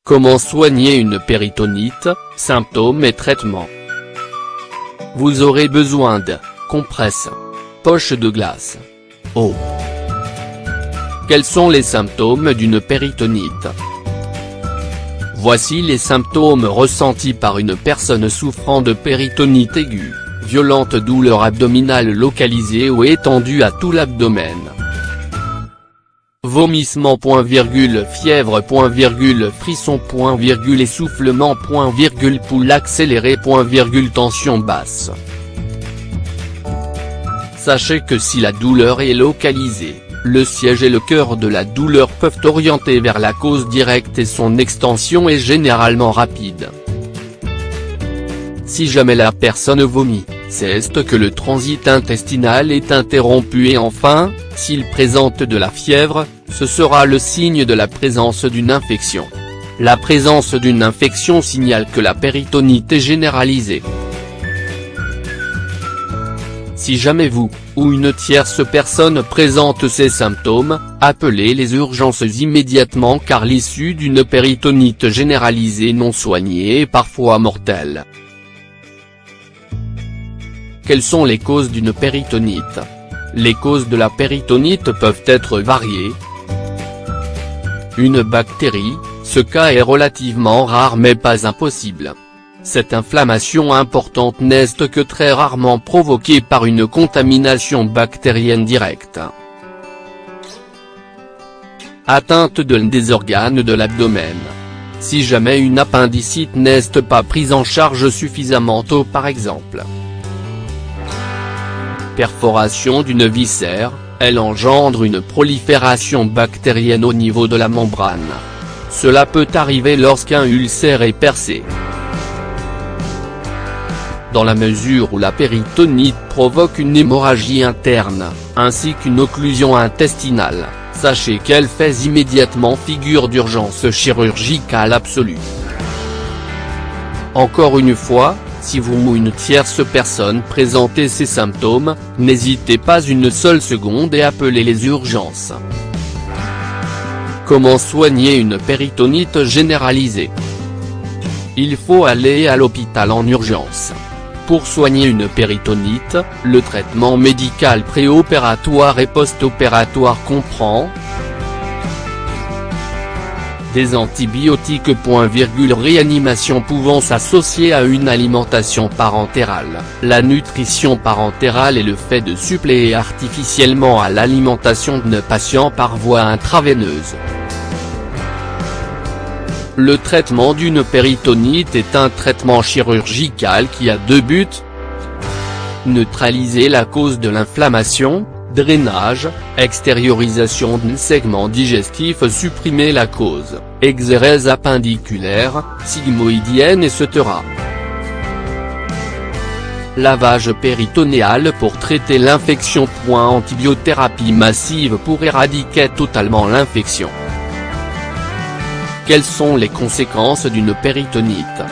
Comment soigner une péritonite, symptômes et traitements. Vous aurez besoin de compresses, poche de glace, eau. Quels sont les symptômes d'une péritonite? Voici les symptômes ressentis par une personne souffrant de péritonite aiguë, violente douleur abdominale localisée ou étendue à tout l'abdomen. Vomissement, fièvre, frisson, essoufflement, pouls accéléré, tension basse. Sachez que si la douleur est localisée, le siège et le cœur de la douleur peuvent orienter vers la cause directe et son extension est généralement rapide. Si jamais la personne vomit, c'est que le transit intestinal est interrompu et enfin, s'il présente de la fièvre, ce sera le signe de la présence d'une infection. La présence d'une infection signale que la péritonite est généralisée. Si jamais vous, ou une tierce personne présente ces symptômes, appelez les urgences immédiatement car l'issue d'une péritonite généralisée non soignée est parfois mortelle. Quelles sont les causes d'une péritonite? Les causes de la péritonite peuvent être variées. Une bactérie, ce cas est relativement rare mais pas impossible. Cette inflammation importante n'est que très rarement provoquée par une contamination bactérienne directe. Atteinte des organes de l'abdomen. Si jamais une appendicite n'est pas prise en charge suffisamment tôt par exemple. Perforation d'une viscère, elle engendre une prolifération bactérienne au niveau de la membrane. Cela peut arriver lorsqu'un ulcère est percé. Dans la mesure où la péritonite provoque une hémorragie interne, ainsi qu'une occlusion intestinale, sachez qu'elle fait immédiatement figure d'urgence chirurgicale absolue. Encore une fois, si vous ou une tierce personne présentez ces symptômes, n'hésitez pas une seule seconde et appelez les urgences. Comment soigner une péritonite généralisée? Il faut aller à l'hôpital en urgence. Pour soigner une péritonite, le traitement médical préopératoire et post-opératoire comprend des antibiotiques, réanimation pouvant s'associer à une alimentation parentérale. La nutrition parentérale est le fait de suppléer artificiellement à l'alimentation d'un patient par voie intraveineuse. Le traitement d'une péritonite est un traitement chirurgical qui a deux buts. Neutraliser la cause de l'inflammation, drainage, extériorisation d'un segment digestif, supprimer la cause, exérèse appendiculaire, sigmoïdienne etc. Lavage péritonéal pour traiter l'infection. Antibiothérapie massive pour éradiquer totalement l'infection. Quelles sont les conséquences d'une péritonite?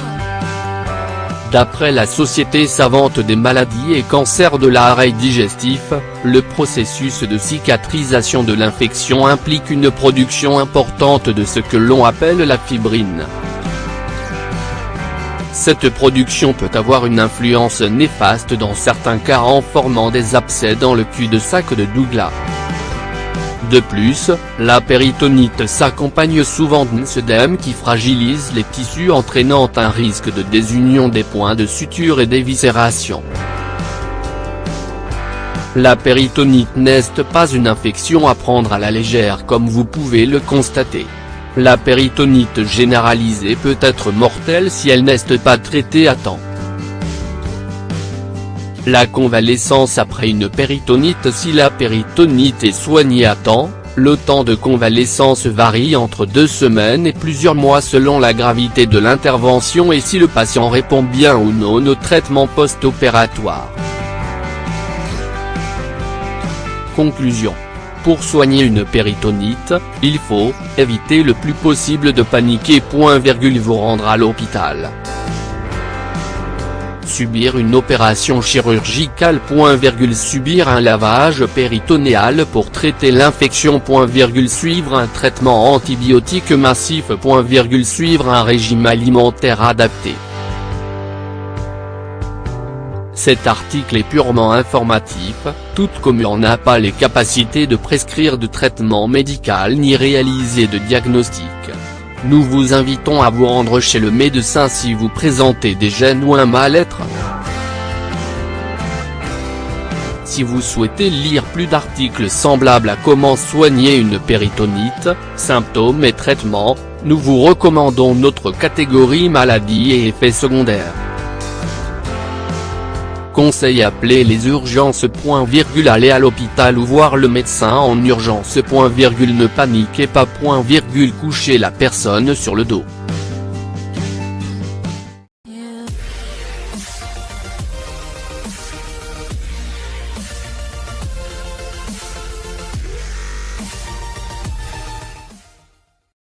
D'après la Société savante des maladies et cancers de l'appareil digestif, le processus de cicatrisation de l'infection implique une production importante de ce que l'on appelle la fibrine. Cette production peut avoir une influence néfaste dans certains cas en formant des abcès dans le cul-de-sac de Douglas. De plus, la péritonite s'accompagne souvent d'un œdème qui fragilise les tissus entraînant un risque de désunion des points de suture et d'éviscération. La péritonite n'est pas une infection à prendre à la légère comme vous pouvez le constater. La péritonite généralisée peut être mortelle si elle n'est pas traitée à temps. La convalescence après une péritonite. Si la péritonite est soignée à temps, le temps de convalescence varie entre 2 semaines et plusieurs mois selon la gravité de l'intervention et si le patient répond bien ou non au traitement post-opératoire. Conclusion. Pour soigner une péritonite, il faut éviter le plus possible de paniquer. Vous rendre à l'hôpital. subir une opération chirurgicale, subir un lavage péritonéal pour traiter l'infection, suivre un traitement antibiotique massif, suivre un régime alimentaire adapté. Cet article est purement informatif, tout comme on n'a pas les capacités de prescrire de traitement médical ni réaliser de diagnostic. Nous vous invitons à vous rendre chez le médecin si vous présentez des gênes ou un mal-être. Si vous souhaitez lire plus d'articles semblables à comment soigner une péritonite, symptômes et traitements, nous vous recommandons notre catégorie maladies et effets secondaires. Conseil: appeler les urgences, aller à l'hôpital ou voir le médecin en urgence, ne paniquez pas, couchez la personne sur le dos.